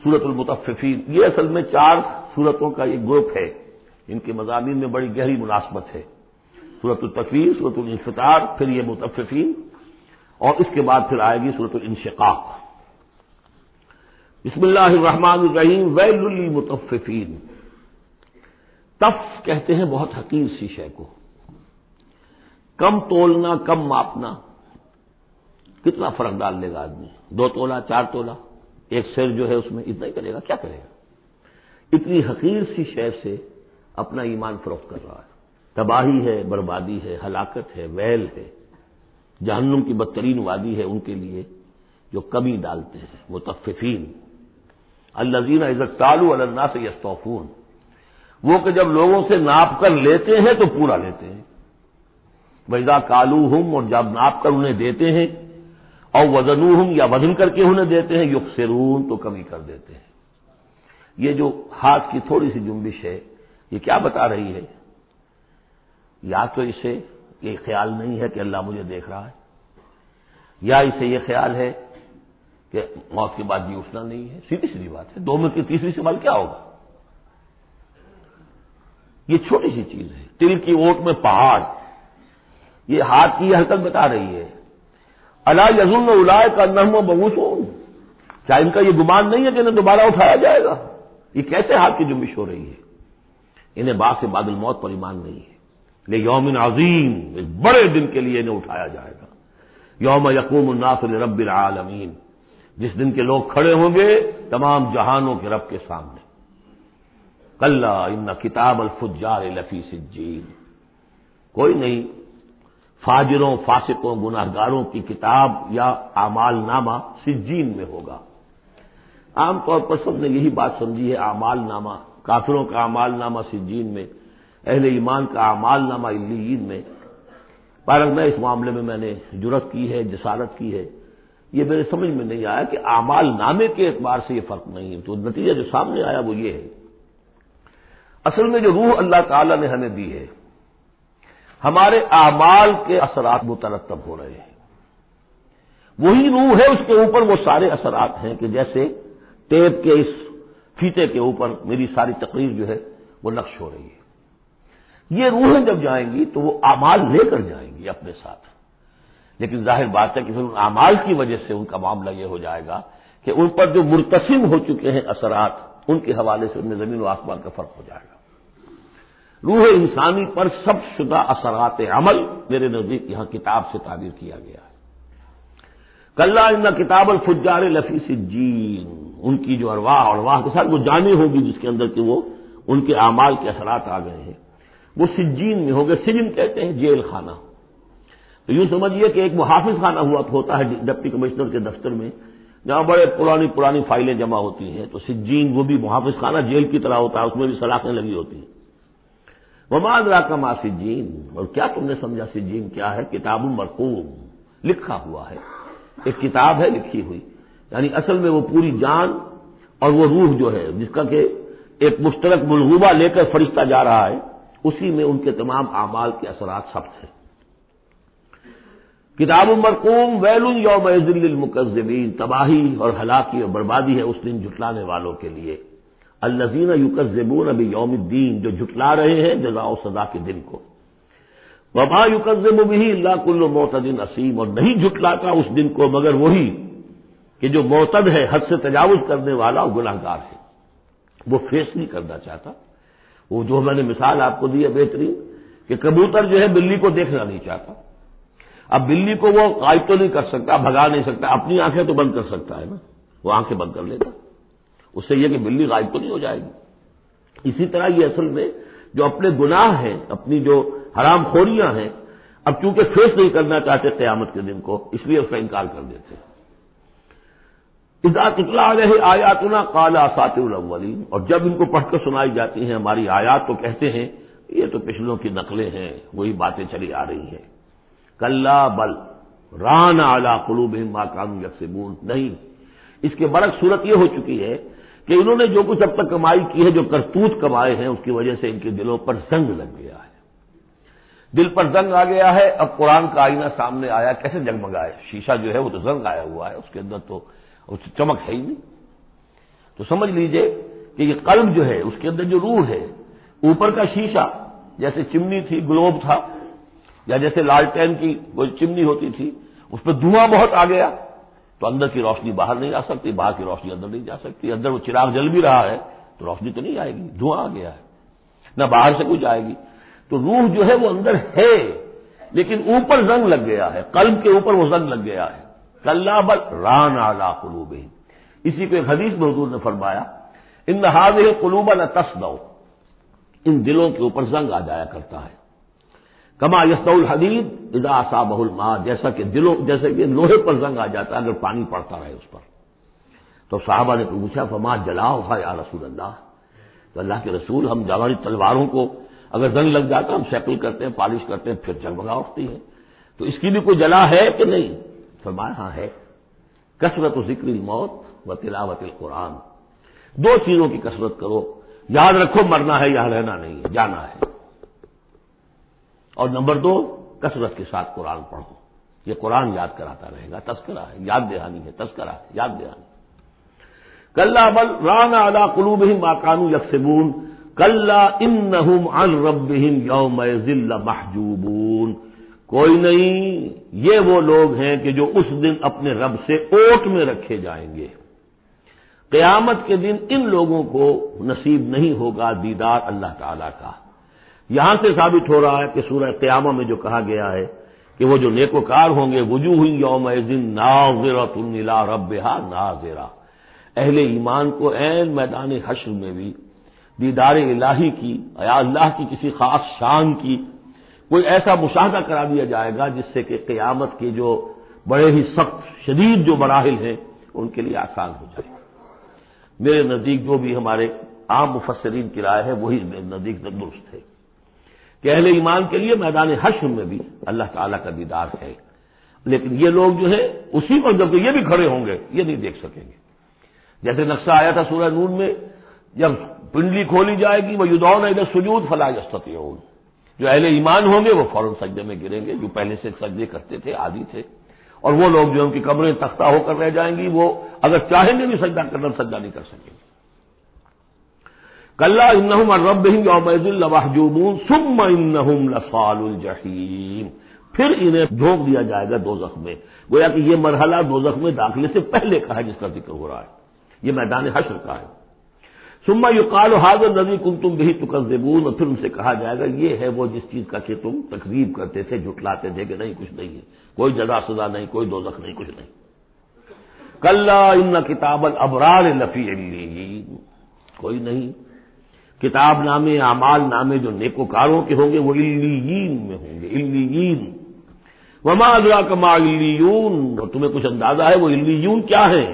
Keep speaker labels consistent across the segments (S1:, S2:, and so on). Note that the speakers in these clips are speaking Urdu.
S1: سورۃ المطففین، یہ اصل میں 4 سورتوں کا ایک گروپ ہے، ان کے مضامین میں بڑی گہری مناسبت ہے۔ سورۃ التکویر، سورۃ الانفطار، پھر یہ مطففین، اور اس کے بعد پھر آئے گی سورۃ الانشقاق۔ بسم اللہ الرحمن الرحیم، ویل للمطففین۔ تف کہتے ہیں بہت حقیر سی شے کو، کم تولنا، کم ماپنا، کتنا فرق ڈال لے گا آدمی؟ 2 تولہ، 4 تولہ، ایک سر جو ہے اس میں اتنا ہی کرے گا، کیا کرے گا؟ اتنی حقیر سی شے سے اپنا ایمان فروخت کر رہا ہے۔ تباہی ہے، بربادی ہے، ہلاکت ہے، ویل ہے، جہنم کی بدترین وادی ہے ان کے لیے جو کمی ڈالتے ہیں۔ مطففین الذین اذا اکتالوا علی الناس یستوفون، وہ کہ جب لوگوں سے ناپ کر لیتے ہیں تو پورا لیتے ہیں۔ وَإِذَا كَالُوهُمْ، اور جب ناپ کر انہیں دیتے ہیں، اور وزنوہم، یا وزن کر کے انہیں دیتے ہیں، یخسرون، تو کمی کر دیتے ہیں۔ یہ جو ہاتھ کی تھوڑی سی جنبش ہے، یہ کیا بتا رہی ہے؟ یا تو اسے یہ خیال نہیں ہے کہ اللہ مجھے دیکھ رہا ہے، یا اسے یہ خیال ہے کہ موت کے بعد جی اٹھنا نہیں ہے۔ سیدھی سیدھی بات ہے، 2 میں کی تیسری سوال کیا ہوگا؟ یہ چھوٹی سی چیز ہے، تل کی اوٹ میں پہاڑ، یہ ہاتھ کی یہ حرکت بتا رہی ہے۔ الا یظن اولئک انہم مبعوثون، کیا ان کا یہ گمان نہیں ہے کہ انہیں دوبارہ اٹھایا جائے گا؟ یہ کیسے ہاتھ کی جنبش ہو رہی ہے؟ انہیں بعد سے بعد الموت پر ایمان نہیں ہے۔ لیوم عظیم، ایک بڑے دن کے لیے انہیں اٹھایا جائے گا۔ یوم یقوم الناس لرب العالمین، جس دن کے لوگ کھڑے ہوں گے تمام جہانوں کے رب کے سامنے۔ کلا ان کتاب الفجار لفی سجین، کوئی نہیں، فاجروں، فاسقوں، گناہگاروں کی کتاب یا اعمال نامہ سجین میں ہوگا۔ عام طور پر سب نے یہی بات سمجھی ہے، اعمال نامہ، کافروں کا اعمال نامہ سجین میں، اہل ایمان کا اعمال نامہ علیین میں۔ بہرحال اس معاملے میں نے جرأت کی ہے، جسارت کی ہے، یہ میرے سمجھ میں نہیں آیا کہ اعمال نامے کے اعتبار سے یہ فرق نہیں ہے، تو نتیجہ جو سامنے آیا وہ یہ ہے۔ اصل میں جو روح اللہ تعالی نے ہمیں دی ہے، ہمارے اعمال کے اثرات مترتب ہو رہے ہیں، وہی روح ہے، اس کے اوپر وہ سارے اثرات ہیں کہ جیسے ٹیپ کے اس فیتے کے اوپر میری ساری تقریر جو ہے وہ نقش ہو رہی ہے۔ یہ روحیں جب جائیں گی تو وہ اعمال لے کر جائیں گی اپنے ساتھ، لیکن ظاہر بات ہے کہ پھر ان اعمال کی وجہ سے ان کا معاملہ یہ ہو جائے گا کہ ان پر جو مرتسم ہو چکے ہیں اثرات، ان کے حوالے سے ان میں زمین و آسمان کا فرق ہو جائے گا۔ روح انسانی پر سب شدہ اثرات عمل میرے نزدیک یہاں کتاب سے تعبیر کیا گیا ہے۔ کلا ان کتاب الفجار لفی سجین، ان کی جو ارواح کے ساتھ وہ جانیں ہوگی جس کے اندر کہ وہ ان کے اعمال کے اثرات آ گئے ہیں، وہ سجین میں ہو گئے۔ سجن کہتے ہیں جیل خانہ، تو یوں سمجھیے کہ ایک محافظ خانہ ہوتا ہے ڈپٹی کمشنر کے دفتر میں، جہاں بڑے پرانی فائلیں جمع ہوتی ہیں، تو سجین وہ بھی محافظ خانہ جیل کی طرح ہوتا ہے، اس میں بھی سلاخیں لگی ہوتی ہیں۔ وما ادراک ما سجین، اور کیا تم نے سمجھا سجین کیا ہے؟ کتاب مرقوم، لکھا ہوا ہے، ایک کتاب ہے لکھی ہوئی، یعنی اصل میں وہ پوری جان اور وہ روح جو ہے جس کا کہ ایک مشترک ملغوبہ لے کر فرشتہ جا رہا ہے، اسی میں ان کے تمام اعمال کے اثرات ثبت ہیں۔ کتاب مرقوم، ویل یومئذ للمکذبین، تباہی اور ہلاکی اور بربادی ہے اس دن جھٹلانے والوں کے لیے۔ الذین یکذبون بیوم الدین، جو جھٹلا رہے ہیں جزا و سزا کے دن کو۔ وما یکذب بہ الا کل معتد اثیم، اور نہیں جھٹلاتا اس دن کو مگر وہی کہ جو معتد ہے، حد سے تجاوز کرنے والا اور گناہگار ہے، وہ فیس نہیں کرنا چاہتا۔ وہ جو میں نے مثال آپ کو دی ہے بہترین، کہ کبوتر جو ہے بلی کو دیکھنا نہیں چاہتا۔ اب بلی کو وہ غائب تو نہیں کر سکتا، بھگا نہیں سکتا، اپنی آنکھیں تو بند کر سکتا ہے نا، وہ آنکھیں بند کر لیتا، اس سے یہ کہ بلی غائب تو نہیں ہو جائے گی۔ اسی طرح یہ اصل میں جو اپنے گناہ ہیں، اپنی جو حرام خوریاں ہیں، اب چونکہ فیس نہیں کرنا چاہتے قیامت کے دن کو، اس لیے اس کا انکار کر دیتے ہیں۔ اذا تتلی علیہ آیاتنا قال اساطیر الاولین، اور جب ان کو پڑھ کر سنائی جاتی ہیں ہماری آیات تو کہتے ہیں یہ تو پچھلوں کی نقلیں ہیں، وہی باتیں چلی آ رہی ہیں۔ کلا بل ران علی قلوبہم ما کانوا یکسبون، نہیں، اس کے برعکس صورت یہ ہو چکی ہے کہ انہوں نے جو کچھ اب تک کمائی کی ہے، جو کرتوت کمائے ہیں، اس کی وجہ سے ان کے دلوں پر زنگ لگ گیا ہے، دل پر زنگ آ گیا ہے۔ اب قرآن کا آئینہ سامنے آیا، کیسے جگمگائے؟ شیشہ جو ہے وہ تو زنگ آیا ہوا ہے، اس کے اندر تو چمک ہے ہی نہیں۔ تو سمجھ لیجئے کہ یہ قلب جو ہے اس کے اندر جو روح ہے، اوپر کا شیشہ جیسے چمنی تھی، گلوب تھا، یا جیسے لالٹین کی وہ چمنی ہوتی تھی، اس پہ دھواں بہت آ گیا تو اندر کی روشنی باہر نہیں جا سکتی، باہر کی روشنی اندر نہیں جا سکتی، اندر وہ چراغ جل بھی رہا ہے تو روشنی تو نہیں آئے گی، دھواں آ گیا ہے، نہ باہر سے کچھ آئے گی۔ تو روح جو ہے وہ اندر ہے لیکن اوپر زنگ لگ گیا ہے، قلب کے اوپر وہ زنگ لگ گیا ہے۔ کلا بل ران علی قلوبہم، اسی کو ایک حدیث میں حضور نے فرمایا ان هذه القلوب لتصدع، ان دلوں کے اوپر زنگ آ جایا کرتا ہے، کما یصدع الحدید اذا اصابه الماء، جیسے کہ لوہے پر زنگ آ جاتا ہے اگر پانی پڑتا رہے اس پر۔ تو صحابہ نے پوچھا فما جلاؤھا یا رسول اللہ، تو اللہ کے رسول ہم ہماری تلواروں کو اگر زنگ لگ جاتا ہم شیکل کرتے ہیں، پالش کرتے ہیں، پھر جگمگا اٹھتی ہے، تو اس کی بھی کوئی جلا ہے کہ نہیں؟ فرمایا ہاں ہے، کثرت ذکر الموت و تلاوت القرآن، دو چیزوں کی کثرت کرو، یاد رکھو مرنا ہے یہاں رہنا نہیں ہے، جانا ہے، اور نمبر دو کثرت کے ساتھ قرآن پڑھو، یہ قرآن یاد کراتا رہے گا، تذکرہ ہے، یاد دہانی ہے، تذکرہ ہے، یاد دہانی۔ کلا بل ران علی قلوبہم ما کانوا یکسبون کلا انہم عن ربہم یومئذ لمحجوبون، کوئی نہیں، یہ وہ لوگ ہیں کہ جو اس دن اپنے رب سے اوٹ میں رکھے جائیں گے۔ قیامت کے دن ان لوگوں کو نصیب نہیں ہوگا دیدار اللہ تعالی کا۔ یہاں سے ثابت ہو رہا ہے کہ سورہ قیامہ میں جو کہا گیا ہے کہ وہ جو نیکوکار ہوں گے وجوہ یومئذ ناظرۃ الی ربھا ناظرہ، اہل ایمان کو عین میدان حشر میں بھی دیدار الہی کی یا اللہ کی کسی خاص شان کی کوئی ایسا مشاہدہ کرا دیا جائے گا جس سے کہ قیامت کے جو بڑے ہی سخت شدید جو مراحل ہیں ان کے لیے آسان ہو جائے۔ میرے نزدیک جو بھی ہمارے عام مفسرین کی رائے ہے وہی میرے نزدیک درست ہے کہ اہل ایمان کے لیے میدان حشر میں بھی اللہ تعالیٰ کا دیدار ہے، لیکن یہ لوگ جو ہے اسی کو جب یہ بھی کھڑے ہوں گے یہ نہیں دیکھ سکیں گے۔ جیسے نقشہ آیا تھا سورہ نون میں، جب پنڈلی کھولی جائے گی وہ یدعون الی السجود فلا یستطیعون، جو اہل ایمان ہوں گے وہ فوراً سجدے میں گریں گے، جو پہلے سے سجدے کرتے تھے عادی تھے، اور وہ لوگ جو ان کی قبریں تختہ ہو کر رہ جائیں گی وہ اگر چاہیں گے بھی سجدہ کرنا سجدہ نہیں کر سکیں گے۔ کلا انہم عن ربہم یومئذ لمحجوبون ثم انہم لصال الجحیم، پھر انہیں جھونک دیا جائے گا دوزخ میں، گویا کہ یہ مرحلہ دوزخ میں داخلے سے پہلے کا ہے جس کا ذکر ہو رہا ہے، یہ میدان حشر کا ہے۔ ثم یقال ھذا الذی کنتم بہ تکذبون، اور پھر ان سے کہا جائے گا یہ ہے وہ جس چیز کا کہ تم تکذیب کرتے تھے، جھٹلاتے تھے کہ نہیں کچھ نہیں ہے، کوئی جزا سزا نہیں، کوئی دوزخ نہیں، کچھ نہیں۔ کلا ان کتاب الابرار لفی علیین، کوئی نہیں، کتاب نامے اعمال نامے جو نیکوکاروں کے ہوں گے وہ علیین میں ہوں گے، علیین۔ وما ادراک ما علیون، اور تمہیں کچھ اندازہ ہے وہ علیون کیا ہے؟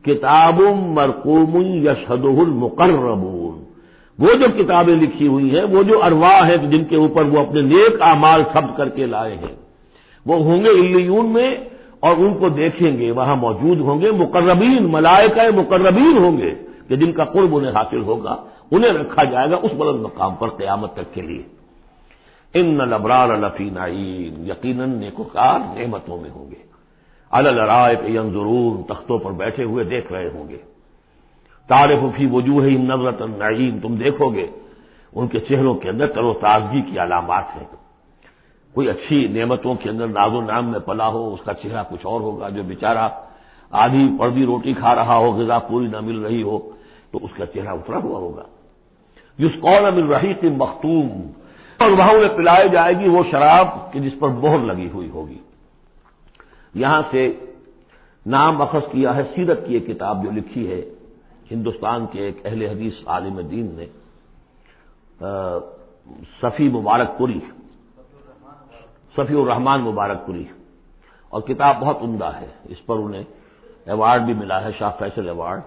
S1: کتاب مرقوم یشہدہ المقربون، وہ جو کتابیں لکھی ہوئی ہیں، وہ جو ارواح ہیں جن کے اوپر وہ اپنے نیک اعمال ثبت کر کے لائے ہیں، وہ ہوں گے علیون میں، اور ان کو دیکھیں گے، وہاں موجود ہوں گے مقربین، ملائکہ مقربین ہوں گے کہ جن کا قرب انہیں حاصل ہوگا، انہیں رکھا جائے گا اس بلند مقام پر قیامت تک کے لیے۔ ان الابرار لفی نعیم، یقیناً نیکوکار نعمتوں میں ہوں گے، علی الارائک ینظرون، تختوں پر بیٹھے ہوئے دیکھ رہے ہوں گے، تعرف فی وجوہہم نظرۃ النعیم، تم دیکھو گے ان کے چہروں کے اندر تر و تازگی کی علامات ہیں۔ کوئی اچھی نعمتوں کے اندر ناز و نعم میں پلا ہو اس کا چہرہ کچھ اور ہوگا، جو بیچارہ آدھی پردی روٹی کھا رہا ہو، غذا پوری نہ مل رہی ہو تو اس کا چہرہ اترا ہوا ہوگا۔ یسقون من رحیق مختوم، اور وہاں انہیں پلائی جائے گی وہ شراب کہ جس پر مہر لگی ہوئی ہوگی۔ یہاں سے نام اخذ کیا ہے سیرت کی ایک کتاب جو لکھی ہے ہندوستان کے ایک اہل حدیث عالم دین نے، صفی الرحمان مبارک پوری، اور کتاب بہت عمدہ ہے، اس پر انہیں ایوارڈ بھی ملا ہے، شاہ فیصل ایوارڈ،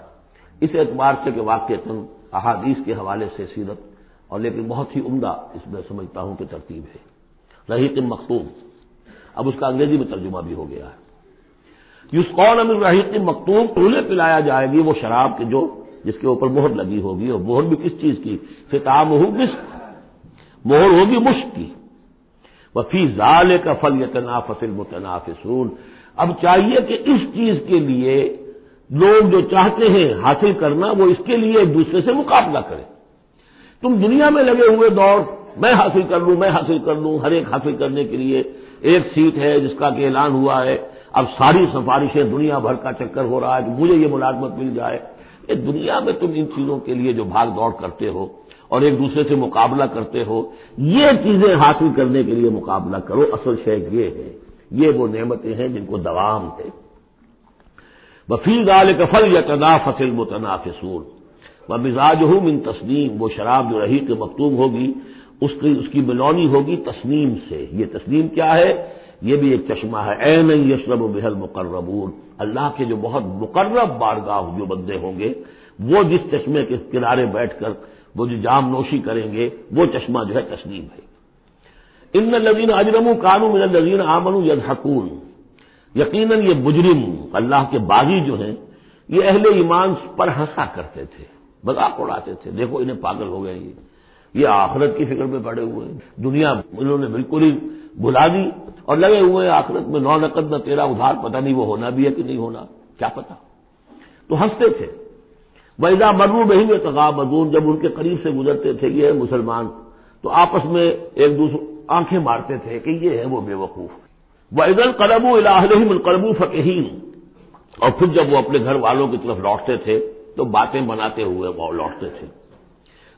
S1: اس اعتبار سے کہ واقعتاً احادیث کے حوالے سے سیرت، اور لیکن بہت ہی عمدہ اس میں سمجھتا ہوں کہ ترتیب ہے۔ رحیق مختوم، اب اس کا انگریزی میں ترجمہ بھی ہو گیا ہے۔ یسقون من رحیق مختوم، انہیں پلایا جائے گی وہ شراب کے جو جس کے اوپر مہر لگی ہوگی، اور مہر بھی کس چیز کی؟ ختامہ مسک، مہر ہوگی مشک کی۔ وفی ذالک فلیتنافس المتنافسون، اب چاہیے کہ اس چیز کے لیے لوگ جو چاہتے ہیں حاصل کرنا وہ اس کے لیے ایک دوسرے سے مقابلہ کریں۔ تم دنیا میں لگے ہوئے دوڑ، میں حاصل کر لوں، میں حاصل کر لوں، ہر ایک حاصل کرنے کے لیے ایک سیٹ ہے جس کا کہ اعلان ہوا ہے، اب ساری سفارشیں دنیا بھر کا چکر ہو رہا ہے کہ مجھے یہ ملازمت مل جائے۔ یہ دنیا میں تم ان چیزوں کے لیے جو بھاگ دوڑ کرتے ہو اور ایک دوسرے سے مقابلہ کرتے ہو، یہ چیزیں حاصل کرنے کے لیے مقابلہ کرو۔ اصل شے یہ ہے، یہ وہ نعمتیں ہیں جن کو دوام ہے۔ وفی ذلک فلیتنافس المتنافسون ومزاجہ من تسنیم، وہ شراب جو رحیق مختوم ہوگی اس کی بلونی ہوگی تسنیم سے۔ یہ تسنیم کیا ہے؟ یہ بھی ایک چشمہ ہے۔ عین یشرب بها المقربون، اللہ کے جو بہت مقرب بارگاہ جو بندے ہوں گے وہ جس چشمے کے کنارے بیٹھ کر وہ جو جام نوشی کریں گے وہ چشمہ جو ہے تسنیم ہے۔ ان الذین اجرموا کانوا من الذین آمنوا یضحکون، یقیناً یہ مجرم اللہ کے باغی جو ہیں یہ اہل ایمان پر ہنسا کرتے تھے، مذاق اڑاتے تھے، دیکھو انہیں پاگل ہو گئے، یہ آخرت کی فکر میں پڑے ہوئے ہیں، دنیا انہوں نے بالکل ہی بھلا دی اور لگے ہوئے ہیں آخرت میں، نو نقد نہ تیرا ادھار، پتہ نہیں وہ ہونا بھی ہے کہ نہیں ہونا، کیا پتہ، تو ہنستے تھے۔ وَإِذَا مَرُّوا بِهِمْ يَتَغَامَزُونَ، جب ان کے قریب سے گزرتے تھے یہ مسلمان تو آپس میں ایک دوسرے آنکھیں مارتے تھے کہ یہ ہے وہ بے وقوف۔ وَإِذَا انقلبوا إِلَىٰ أَهْلِهِمْ انقلبوا فَكِهِينَ، اور پھر جب وہ اپنے گھر والوں کی طرف لوٹتے تھے تو باتیں بناتے ہوئے وہ لوٹتے تھے۔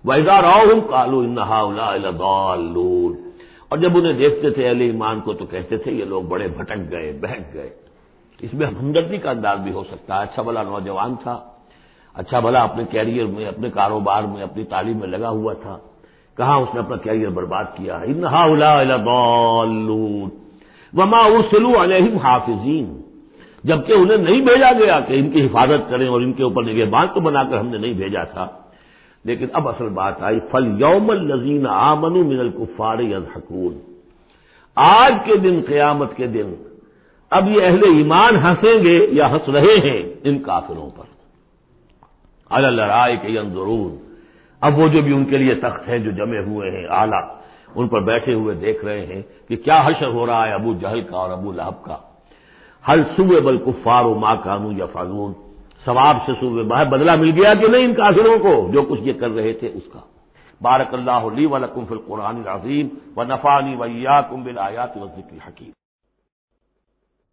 S1: وَإِذَا رَأَوْهُمْ قَالُوا إِنَّ هَٰؤُلَاءِ لَضَالُّونَ، اور جب انہیں دیکھتے تھے اہل ایمان کو تو کہتے تھے یہ لوگ بڑے بھٹک گئے، بہک گئے۔ اس میں ہمدردی کا انداز بھی ہو سکتا ہے، اچھا بھلا نوجوان تھا، اچھا بھلا اپنے کیریئر میں، اپنے کاروبار میں، اپنی تعلیم میں لگا ہوا تھا، کہاں اس نے اپنا کیریئر برباد کیا۔ ان هؤلاء لضالون وما ارسلوا علیہم حافظین، جبکہ انہیں نہیں بھیجا گیا کہ ان کی حفاظت کریں اور ان کے اوپر نگہبان تو بنا کر ہم نے نہیں بھیجا تھا۔ لیکن اب اصل بات آئی، فَالْيَوْمَ الَّذِينَ آمَنُوا مِنَ الْكُفَّارِ يَضْحَكُونَ، آج کے دن، قیامت کے دن، اب یہ اہل ایمان ہنسیں گے یا ہنس رہے ہیں ان کافروں پر۔ عَلَى الْأَرَائِكِ يَنظُرُونَ، اب وہ جو بھی ان کے لیے تخت ہیں جو جمے ہوئے ہیں اعلیٰ، ان پر بیٹھے ہوئے دیکھ رہے ہیں کہ کیا حشر ہو رہا ہے ابو جہل کا اور ابو لہب کا۔ هل ثوب الكفار ما كانوا يفعلون، ثواب سے بدلہ مل گیا کہ نہیں ان کافروں کو جو کچھ یہ کر رہے تھے اس کا۔ بارک اللہ لی ولکم فی القرآن العظیم ونفعنی وإیاکم بالآیات والذکر الحکیم۔